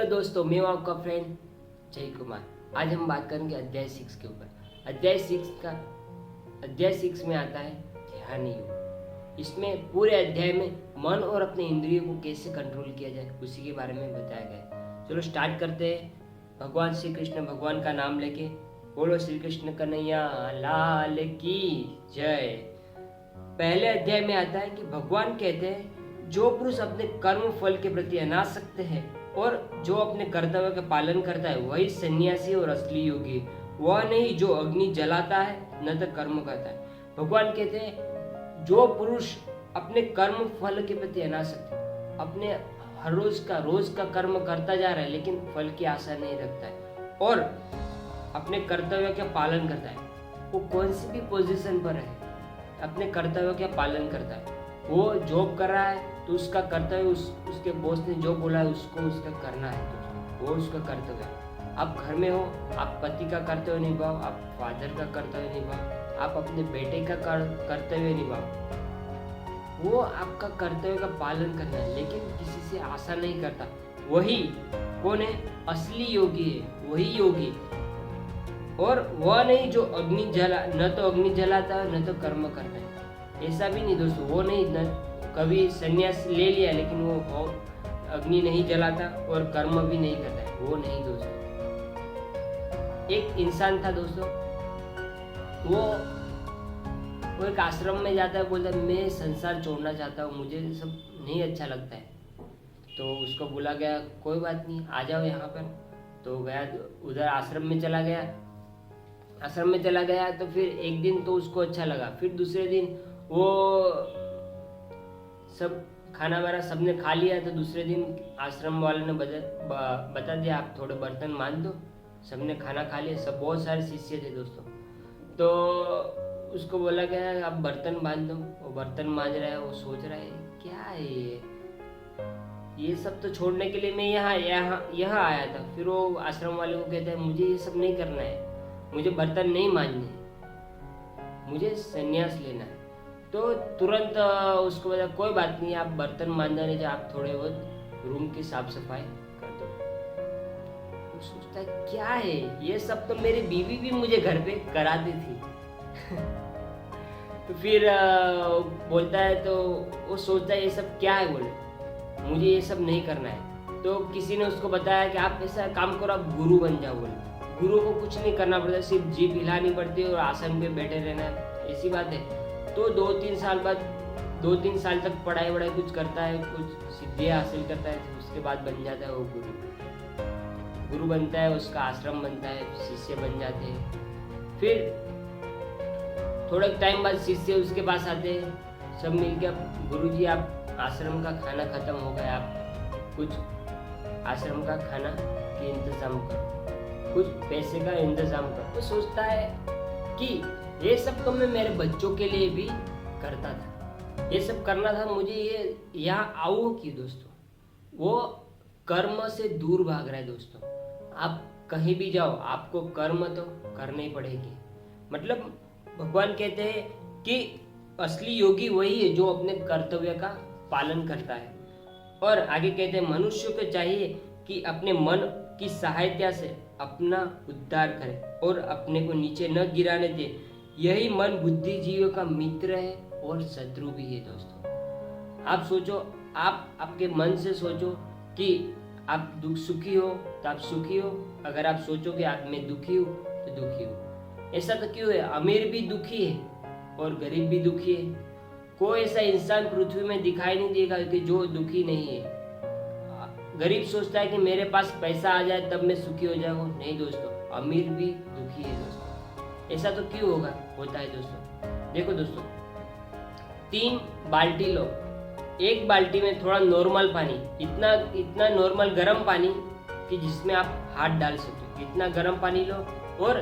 दोस्तों, मैं हूं आपका फ्रेंड जय कुमार। आज हम बात करेंगे अध्याय 6 के ऊपर। अध्याय 6 में आता है ध्यान योग। इसमें पूरे अध्याय में मन और अपने इंद्रियों को कैसे कंट्रोल किया जाए उसी के बारे में बताया गया है। चलो स्टार्ट करते हैं। भगवान श्री कृष्ण भगवान का नाम लेके बोलो श्री कृष्ण कन्हैया लाल की जय। पहले अध्याय में आता है कि भगवान कहते हैं जो पुरुष अपने कर्म फल के प्रति अनासक्त है और जो अपने कर्तव्य का पालन करता है वही सन्यासी और असली योगी है। वह नहीं जो अग्नि जलाता है न तो कर्म करता है। भगवान कहते हैं जो पुरुष अपने कर्म फल के प्रति अनासक्त है, अपने हर रोज का कर्म करता जा रहा है लेकिन फल की आशा नहीं रखता है और अपने कर्तव्य का पालन करता है, वो कौन सी भी पोजीशन पर है अपने कर्तव्य का पालन करता है। वो जॉब कर रहा है तो उसका कर्तव्य उसके बॉस ने जो बोला है उसको उसका करना है, तो वो उसका कर्तव्य है। आप घर में हो, आप पति का कर्तव्य निभाओ, आप फादर का कर्तव्य निभाओ, आप अपने बेटे का कर्तव्य निभाओ। वो आपका कर्तव्य का पालन करना है लेकिन किसी से आशा नहीं करता। वही कौन है? असली योगी है, वही योगी। और वह नहीं जो न तो अग्नि जलाता है न तो कर्म करता है। ऐसा भी नहीं दोस्तों, वो नहीं कभी संन्यास ले लिया लेकिन वो अग्नि नहीं जलाता और कर्म भी नहीं करता है, वो नहीं दोस्तों। एक इंसान था दोस्तों, वो एक आश्रम में जाता है, बोलता है मैं संसार छोड़ना चाहता हूँ, मुझे सब नहीं अच्छा लगता है। तो उसको बोला गया कोई बात नहीं, आ जाओ यहाँ पर। तो गया, उधर आश्रम में चला गया। तो फिर एक दिन तो उसको अच्छा लगा, फिर दूसरे दिन वो सब खाना वाना सबने खा लिया। तो दूसरे दिन आश्रम वाले ने बता दिया आप थोड़े बर्तन मांज दो। सबने खाना खा लिया, सब बहुत सारे शिष्य थे दोस्तों। तो उसको बोला गया आप बर्तन बांध दो। वो बर्तन मांज रहा है, वो सोच रहा है क्या है ये सब तो छोड़ने के लिए मैं यहाँ आया था। फिर वो आश्रम वाले को कहता है मुझे ये सब नहीं करना है, मुझे बर्तन नहीं मांजने, मुझे संन्यास लेना है। तो तुरंत उसको बोला कोई बात नहीं, आप बर्तन मांजना नहीं, आप थोड़े बहुत रूम की साफ सफाई कर दो। वो सोचता है क्या है ये सब, तो मेरी बीवी भी मुझे घर पे कराती थी। तो फिर बोलता है, तो वो सोचता है ये सब क्या है, बोले मुझे ये सब नहीं करना है। तो किसी ने उसको बताया कि आप ऐसा काम करो, आप गुरु बन जाओ। बोले गुरु को कुछ नहीं करना पड़ता, सिर्फ जीभ हिलानी पड़ती है और आसन पे बैठे रहना है, ऐसी बात है। तो 2-3 साल तक पढ़ाई वढ़ाई कुछ करता है, कुछ सिद्धियां हासिल करता है, तो उसके बाद बन जाता है वो गुरु बनता है, उसका आश्रम बनता है, शिष्य बन जाते हैं। फिर थोड़े टाइम बाद शिष्य उसके पास आते हैं, सब मिलकर गुरुजी आप आश्रम का खाना खत्म हो गया, आप कुछ आश्रम का खाना के इंतजाम करो, कुछ पैसे का इंतजाम करो। तो सोचता है कि ये सब तो मैं मेरे बच्चों के लिए भी करता था, ये सब करना था, मुझे ये यहाँ आओ कि दोस्तों वो कर्म से दूर भाग रहा है। दोस्तों आप कहीं भी जाओ आपको कर्म तो करने ही पड़ेगी। मतलब भगवान कहते हैं कि असली योगी वही है जो अपने कर्तव्य का पालन करता है। और आगे कहते हैं मनुष्य को चाहिए कि अपने मन की सहायता से अपना उद्धार करे और अपने को नीचे न गिराने दे। यही मन बुद्धिजीवियों का मित्र है और शत्रु भी है। दोस्तों आप सोचो, आप आपके मन से सोचो कि आप सुखी हो तो आप सुखी हो, अगर आप सोचो कि आप मैं दुखी हूँ तो दुखी हो। ऐसा तो क्यों है? अमीर भी दुखी है और गरीब भी दुखी है। कोई ऐसा इंसान पृथ्वी में दिखाई नहीं देगा कि जो दुखी नहीं है। गरीब सोचता है कि मेरे पास पैसा आ जाए तब मैं सुखी हो जाऊंगा, नहीं दोस्तों, अमीर भी दुखी है दोस्तों। ऐसा तो क्यों होता है दोस्तों? देखो दोस्तों, 3 बाल्टी लो, एक बाल्टी में थोड़ा नॉर्मल पानी, इतना नॉर्मल गर्म पानी कि जिसमें आप हाथ डाल सकते हो, इतना गर्म पानी लो। और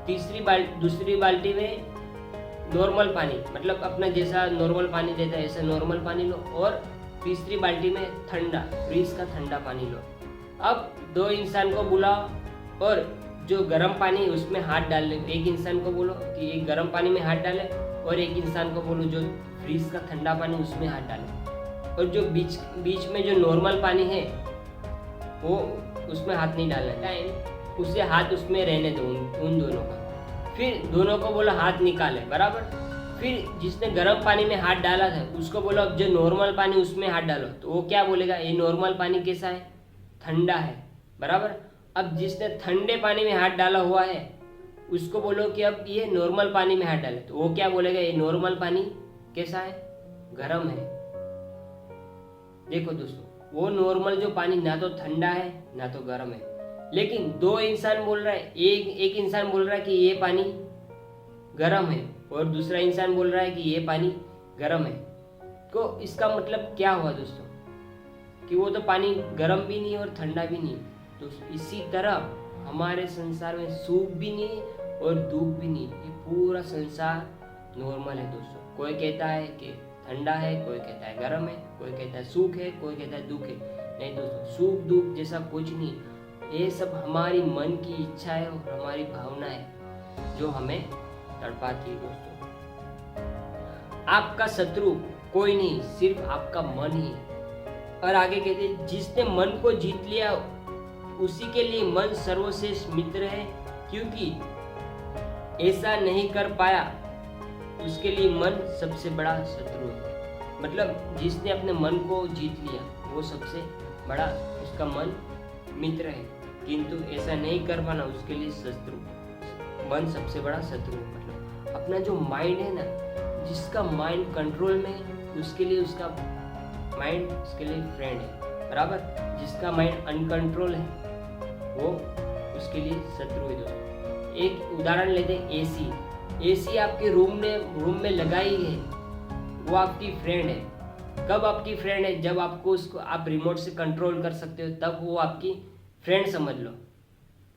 दूसरी बाल्टी में नॉर्मल पानी, मतलब अपना जैसा नॉर्मल पानी देता है ऐसा नॉर्मल पानी लो। और तीसरी बाल्टी में ठंडा, फ्रिज का ठंडा पानी लो। अब 2 इंसान को बुलाओ और जो गर्म पानी उसमें हाथ डाल ले। एक इंसान को बोलो कि एक गर्म पानी में हाथ डाले और एक इंसान को बोलो जो फ्रिज का ठंडा पानी उसमें हाथ डाले। और जो बीच में जो नॉर्मल पानी है वो उसमें हाथ नहीं डालना टाइम, उसे हाथ उसमें रहने दो उन दोनों का। फिर दोनों को बोलो हाथ निकाले बराबर। फिर जिसने गर्म पानी में हाथ डाला था उसको बोलो अब जो नॉर्मल पानी उसमें हाथ डालो, तो वो क्या बोलेगा, ये नॉर्मल पानी कैसा है, ठंडा है बराबर। अब जिसने ठंडे पानी में हाथ डाला हुआ है उसको बोलो कि अब ये नॉर्मल पानी में हाथ डाले, तो वो क्या बोलेगा, ये नॉर्मल पानी कैसा है, गर्म है। देखो दोस्तों, वो नॉर्मल जो पानी ना तो ठंडा है ना तो गर्म है, लेकिन दो इंसान बोल रहा है, एक इंसान बोल रहा है कि ये पानी गर्म है और दूसरा इंसान बोल रहा है कि ये पानी गर्म है। तो इसका मतलब क्या हुआ दोस्तों, कि वो तो पानी गर्म भी नहीं और ठंडा भी नहीं। तो इसी तरह हमारे संसार में सुख भी नहीं और दुख भी नहीं, ये पूरा संसार नॉर्मल है दोस्तों। कोई कहता है कि ठंडा है, कोई कहता है गर्म है, कोई कहता है सुख है, कोई कहता है दुख है। नहीं दोस्तों, सुख दुख जैसा कुछ नहीं, ये सब हमारी मन की इच्छा है और हमारी भावना है जो हमें तड़पाती है दोस्तों। आपका शत्रु कोई नहीं, सिर्फ आपका मन ही है। और आगे कहते हैं, जिसने मन को जीत लिया उसी के लिए मन सर्वश्रेष्ठ मित्र है, क्योंकि ऐसा नहीं कर पाया उसके लिए मन सबसे बड़ा शत्रु है। मतलब जिसने अपने मन को जीत लिया वो सबसे बड़ा उसका मन मित्र है, किंतु ऐसा नहीं कर पाना उसके लिए शत्रु, मन सबसे बड़ा शत्रु है। मतलब अपना जो माइंड है ना, जिसका माइंड कंट्रोल में है उसके लिए उसका माइंड उसके लिए फ्रेंड है बराबर। जिसका माइंड अनकंट्रोल है वो उसके लिए शत्रु है दोस्तों। एक उदाहरण लेते हैं, एसी आपके रूम में लगाई है, वो आपकी फ्रेंड है। कब आपकी फ्रेंड है, जब आपको उसको आप रिमोट से कंट्रोल कर सकते हो, तब वो आपकी फ्रेंड समझ लो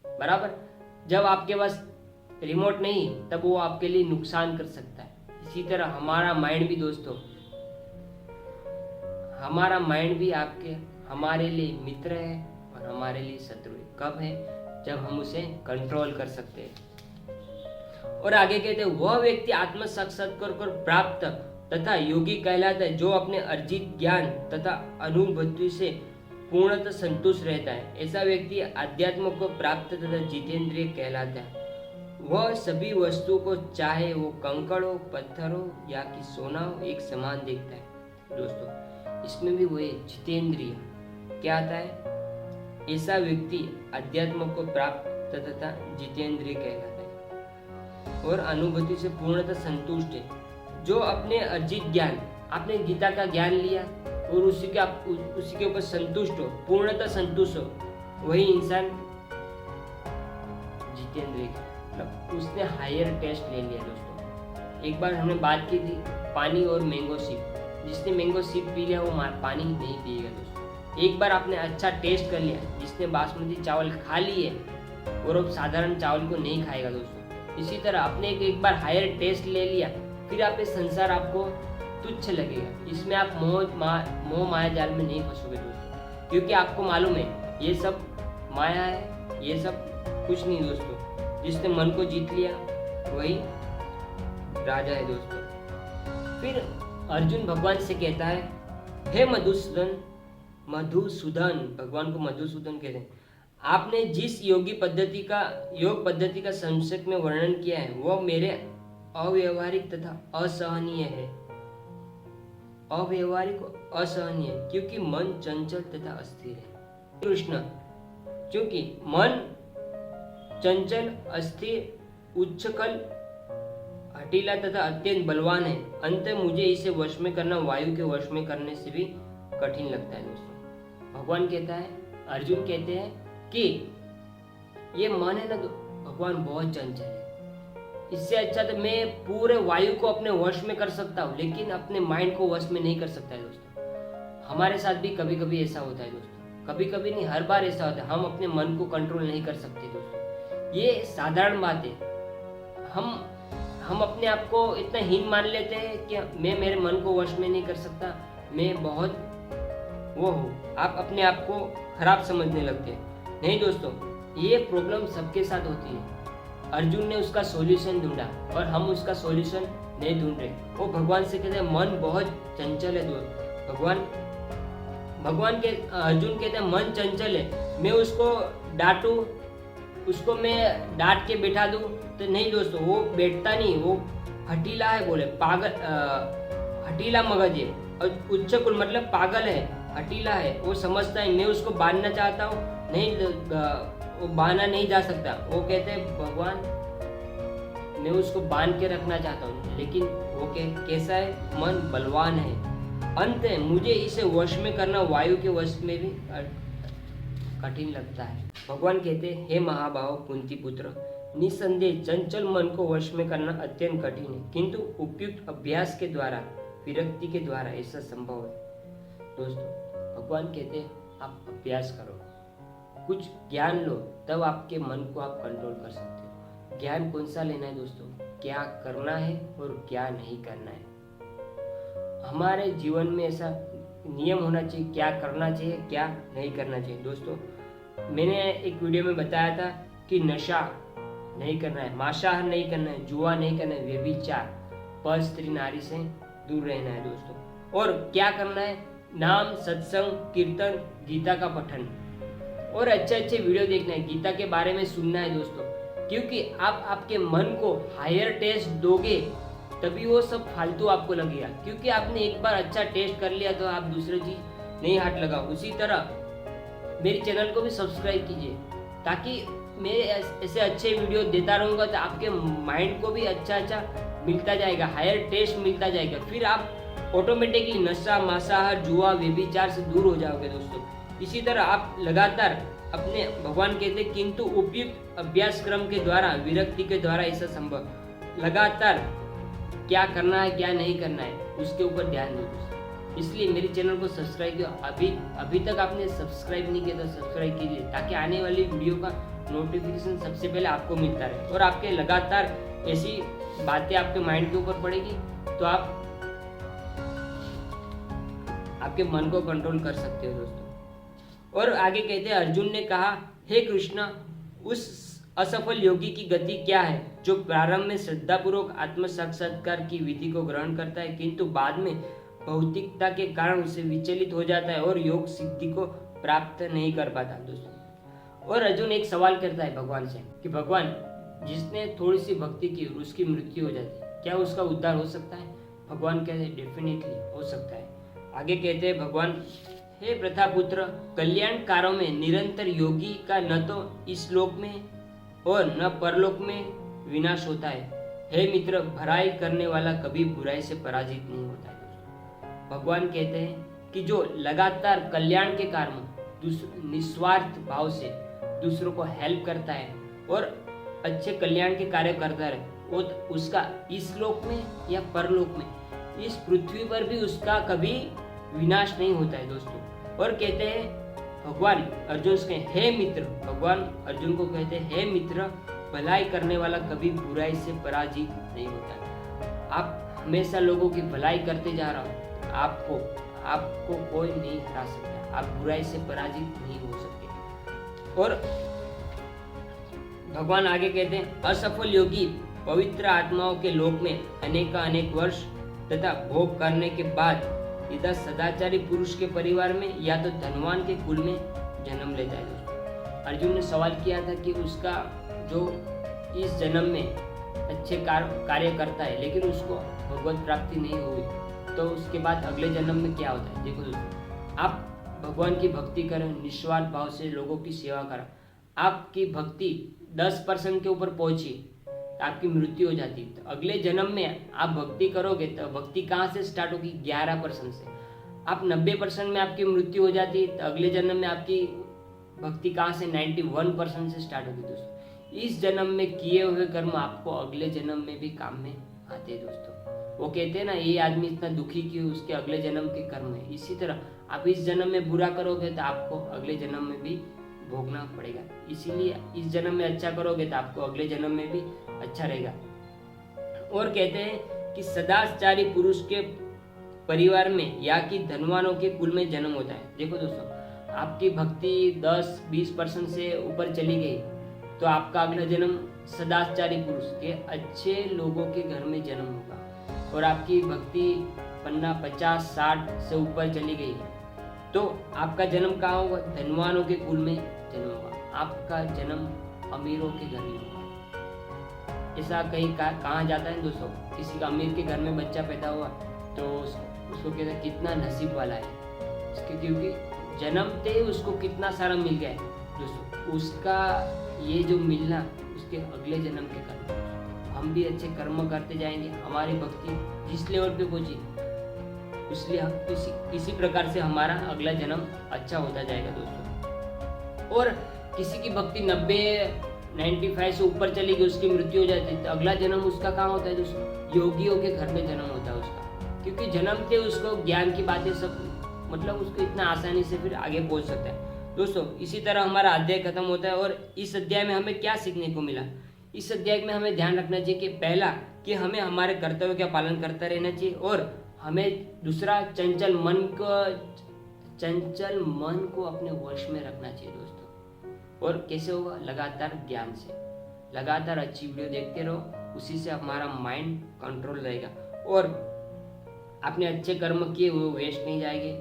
बराबर। जब आपके पास रिमोट नहीं तब वो आपके लिए नुकसान कर सकता है। इसी तरह हमारा माइंड भी दोस्तों, हमारा माइंड भी हमारे लिए मित्र है और हमारे लिए शत्रु है। कब है, जब हम उसे कंट्रोल कर सकते हैं। और आगे कहते हैं, वह व्यक्ति आत्म साक्षात्कार को प्राप्त तथा योगी कहलाता है जो अपने अर्जित ज्ञान तथा अनुभूति से पूर्णतः संतुष्ट रहता है। ऐसा व्यक्ति अध्यात्म को प्राप्त तथा जितेंद्रिय कहलाता है। वह सभी वस्तुओं को, चाहे वो कंकड़ हो, पत्थर हो या कि सोना हो, एक समान देखता है दोस्तों। इसमें भी वही जितेंद्रिय क्या आता है, ऐसा व्यक्ति अध्यात्म को प्राप्त तथा जितेंद्रिय कहलाता है और अनुभूति से पूर्णतः संतुष्ट है। जो अपने अर्जित ज्ञान, आपने गीता का ज्ञान लिया और उसी के ऊपर संतुष्ट हो, पूर्णतः संतुष्ट हो, वही इंसान जितेंद्रिय है। मतलब उसने हायर टेस्ट ले लिया दोस्तों। एक बार हमने बात की थी पानी और मैंगो सिप, जिसने मैंगो सिप पी लिया वो पानी नहीं पिएगा दोस्तों। एक बार आपने अच्छा टेस्ट कर लिया, जिसने बासमती चावल खा लिए और अब साधारण चावल को नहीं खाएगा दोस्तों। इसी तरह आपने एक बार हायर टेस्ट ले लिया, फिर आप इस संसार आपको तुच्छ लगेगा। इसमें आप मोह माया जाल में नहीं फंसोगे दोस्तों, क्योंकि आपको मालूम है ये सब माया है, ये सब कुछ नहीं दोस्तों। जिसने मन को जीत लिया वही राजा है दोस्तों। फिर अर्जुन भगवान से कहता है, हे मधुसूदन, भगवान को मधुसूदन कहते हैं, आपने जिस योग पद्धति का संक्षेप में वर्णन किया है वह मेरे अव्यवहारिक तथा असहनीय है। अव्यवहारिक और असहनीय क्योंकि मन चंचल तथा अस्थिर है। कृष्ण, क्योंकि मन चंचल, अस्थिर, उच्छृंखल, हठीला तथा अत्यंत बलवान है। अंत मुझे इसे वश में करना वायु के वश में करने से भी कठिन लगता है दोस्तों। भगवान कहता है, अर्जुन कहते हैं कि ये मन है ना तो भगवान बहुत चंचल है, इससे अच्छा तो मैं पूरे वायु को अपने वश में कर सकता हूँ, लेकिन अपने माइंड को वश में नहीं कर सकता है दोस्तों। हमारे साथ भी कभी कभी ऐसा होता है दोस्तों, कभी कभी नहीं, हर बार ऐसा होता है। हम अपने मन को कंट्रोल नहीं कर सकते दोस्तों, ये साधारण बात है। हम अपने आप को इतना हीन मान लेते हैं कि मैं मेरे मन को वश में नहीं कर सकता, मैं बहुत वो हूँ। आप अपने आप को खराब समझने लगते हैं। नहीं दोस्तों, ये प्रॉब्लम सबके साथ होती है। अर्जुन ने उसका सॉल्यूशन ढूंढा और हम उसका सॉल्यूशन नहीं ढूंढ रहे। वो भगवान से कहते हैं मन बहुत चंचल है दोस्त। भगवान भगवान के अर्जुन कहते हैं मन चंचल है, मैं उसको डांटूं, उसको मैं डांट के बैठा दूं, तो नहीं दोस्तों, वो बैठता नहीं, वो हठीला है, बोले पागल, हठीला मगज है, और उच्च कुल मतलब पागल है, हठीला है, वो समझता है। मैं उसको बांधना चाहता हूँ, नहीं, वो बांधा नहीं जा सकता। वो कहते हैं भगवान, मैं उसको बांध के रखना चाहता हूँ, लेकिन वो कैसा है, मन बलवान है, अंत है, मुझे इसे वश में करना वायु के वश में भी कठिन लगता है। भगवान कहते हैं, हे महाभाव कुंती पुत्र, निसंदेह चंचल मन को वश में करना अत्यंत कठिन है, किंतु उपयुक्त अभ्यास के द्वारा, विरक्ति के द्वारा ऐसा संभव है। दोस्तों, भगवान कहते हैं आप अभ्यास करो, कुछ ज्ञान लो, तब आपके मन को आप कंट्रोल कर सकते हो। ज्ञान कौन सा लेना है दोस्तों, क्या करना है और क्या नहीं करना है। हमारे जीवन में ऐसा नियम होना चाहिए, क्या करना चाहिए, क्या नहीं करना चाहिए। दोस्तों, मैंने एक वीडियो में बताया था कि नशा नहीं करना है, मांसाहार नहीं करना है, जुआ नहीं करना है, व्यभिचार, पर स्त्री नारी से दूर रहना है दोस्तों। और क्या करना है, नाम, सत्संग, कीर्तन, गीता का पठन और अच्छे अच्छे वीडियो देखना है, गीता के बारे में सुनना है दोस्तों, क्योंकि आप आपके मन को हायर टेस्ट दोगे तभी वो सब फालतू आपको लगेगा, क्योंकि आपने एक बार अच्छा टेस्ट कर लिया तो आप दूसरी चीज नहीं हाथ लगाओ। उसी तरह मेरे चैनल को भी सब्सक्राइब कीजिए, ताकि मैं ऐसे अच्छे वीडियो देता रहूंगा, तो आपके माइंड को भी अच्छा अच्छा मिलता जाएगा, हायर टेस्ट मिलता जाएगा, फिर आप ऑटोमेटिकली नशा, मांसाहार, जुआ, व्यभिचार से दूर हो जाओगे दोस्तों। इसी तरह आप लगातार अपने, भगवान कहते हैं, किंतु उपयुक्त अभ्यास क्रम के द्वारा, विरक्ति के द्वारा ऐसा संभव, लगातार क्या करना है, क्या नहीं करना है, उसके ऊपर ध्यान दो दोस्तों। इसलिए मेरे चैनल को सब्सक्राइब किया, अभी तक आपने सब्सक्राइब नहीं किया तो सब्सक्राइब कीजिए, ताकि आने वाली वीडियो का नोटिफिकेशन सबसे पहले आपको मिलता रहे, और आपके लगातार ऐसी बातें आपके माइंड के ऊपर पड़ेगी तो आप आपके मन को कंट्रोल कर सकते हो दोस्तों। और आगे कहते हैं, अर्जुन ने कहा, हे कृष्ण, उस असफल योगी की गति क्या है जो प्रारंभ में श्रद्धापूर्वक आत्म साक्षात्कार की विधि को ग्रहण करता है, किंतु बाद में भौतिकता के कारण उसे विचलित हो जाता है और योग सिद्धि को प्राप्त नहीं कर पाता दोस्तों। और अर्जुन एक सवाल करता है भगवान से कि भगवान, जिसने थोड़ी सी भक्ति की और उसकी मृत्यु हो जाती है, क्या उसका उद्धार हो सकता है? भगवान कहते हैं डेफिनेटली हो सकता है। आगे कहते हैं भगवान, हे प्रथापुत्र, कल्याणकारों में निरंतर योगी का न तो इस लोक में और न परलोक में विनाश होता है। हे मित्र, भलाई करने वाला कभी बुराई से पराजित नहीं होता है। भगवान कहते हैं कि जो लगातार कल्याण के कारण निस्वार्थ भाव से दूसरों को हेल्प करता है और अच्छे कल्याण के कार्य करता है, वो उसका इस लोक में या परलोक में, इस पृथ्वी पर भी उसका कभी विनाश नहीं होता है दोस्तों। और कहते हैं भगवान अर्जुन से, हे मित्र, भगवान अर्जुन को कहते हैं, हे मित्र, भलाई करने वाला कभी बुराई से पराजित नहीं होता। आप हमेशा लोगों की भलाई करते जा रहे हो, आपको कोई नहीं हरा सकता, आप बुराई से पराजित नहीं हो सकते। और भगवान आगे कहते हैं, असफल योगी पवित्र आत्माओं के लोक में अनेक वर्ष तथा भोग करने के बाद यदा सदाचारी पुरुष के परिवार में या तो धनवान के कुल में जन्म लेता है दोस्तों। अर्जुन ने सवाल किया था कि उसका जो इस जन्म में अच्छे कार्य करता है लेकिन उसको भगवत प्राप्ति नहीं हुई, तो उसके बाद अगले जन्म में क्या होता है। देखो दोस्तों, आप भगवान की भक्ति करें, निस्वार्थ भाव से लोगों की सेवा करें, आपकी भक्ति 10% के ऊपर पहुंची तो आपकी मृत्यु हो जाती है। तो अगले जन्म में आप भक्ति करोगे तो भक्ति कहाँ से स्टार्ट होगी? 11% से। आप 90% में आपकी मृत्यु हो जाती है तो अगले जन्म में आपकी भक्ति कहाँ से? 91% से स्टार्ट होगी दोस्तों। इस जन्म में किए हुए कर्म आपको अगले जन्म में भी काम में आते हैं दोस्तों। वो कहते हैं ना, ये आदमी इतना दुखी क्यों, उसके अगले जन्म के कर्म है। इसी तरह आप इस जन्म में बुरा करोगे तो आपको अगले जन्म में भी भोगना पड़ेगा। इसीलिए इस जन्म में अच्छा करोगे तो आपको अगले जन्म में भी अच्छा रहेगा। और कहते हैं कि सदाचारी पुरुष के परिवार में या कि धनवानों के कुल में जन्म होता है। देखो दोस्तों, आपकी भक्ति 10-20% से ऊपर चली गई तो आपका अगला जन्म सदाचारी पुरुष के अच्छे लोगों के घर में जन्म होगा। और आपकी भक्ति 50-60 से ऊपर चली गई तो आपका जन्म कहाँ होगा? धनवानों के कुल में जन्म होगा, आपका जन्म अमीरों के घर में होगा। ऐसा कहीं कहा जाता है दोस्तों, किसी का अमीर के घर में बच्चा पैदा हुआ तो उसको कहते हैं कितना नसीब वाला है, क्योंकि जन्मते ही उसको कितना सारा मिल गया है दोस्तों। उसका ये जो मिलना उसके अगले जन्म के कर्म, हम भी अच्छे कर्म करते जाएंगे, हमारी भक्ति जिस लेवल पे पहुंची इसलिए हम किसी प्रकार से हमारा अगला जन्म अच्छा होता जाएगा दोस्तों। और किसी की भक्ति 95 से ऊपर चली गई, उसकी मृत्यु हो जाती है, तो अगला जन्म उसका कहाँ होता है दोस्तों? योगियों के घर में जन्म होता है उसका, क्योंकि जन्मते उसको ज्ञान की बातें सब मतलब उसको इतना आसानी से फिर आगे पहुंच सकता है दोस्तों। इसी तरह हमारा अध्याय खत्म होता है। और इस अध्याय में हमें क्या सीखने को मिला? इस अध्याय में हमें ध्यान रखना चाहिए कि पहला कि हमें हमारे कर्तव्य का पालन करता रहना चाहिए, और हमें दूसरा चंचल मन को अपने वश में रखना चाहिए दोस्तों। और कैसे होगा? लगातार ज्ञान से, लगातार अच्छी वीडियो देखते रहो, उसी से हमारा माइंड कंट्रोल रहेगा और आपने अच्छे कर्म किए वो वेस्ट नहीं जाएंगे।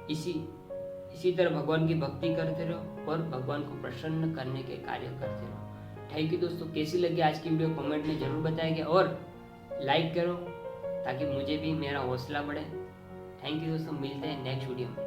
इसी तरह भगवान की भक्ति करते रहो और भगवान को प्रसन्न करने के कार्य करते रहो। थैंक यू दोस्तों। कैसी लगी आज की वीडियो कमेंट में जरूर बताएंगे और लाइक करो ताकि मुझे भी मेरा हौसला बढ़े। थैंक यू दोस्तों, मिलते हैं नेक्स्ट वीडियो में।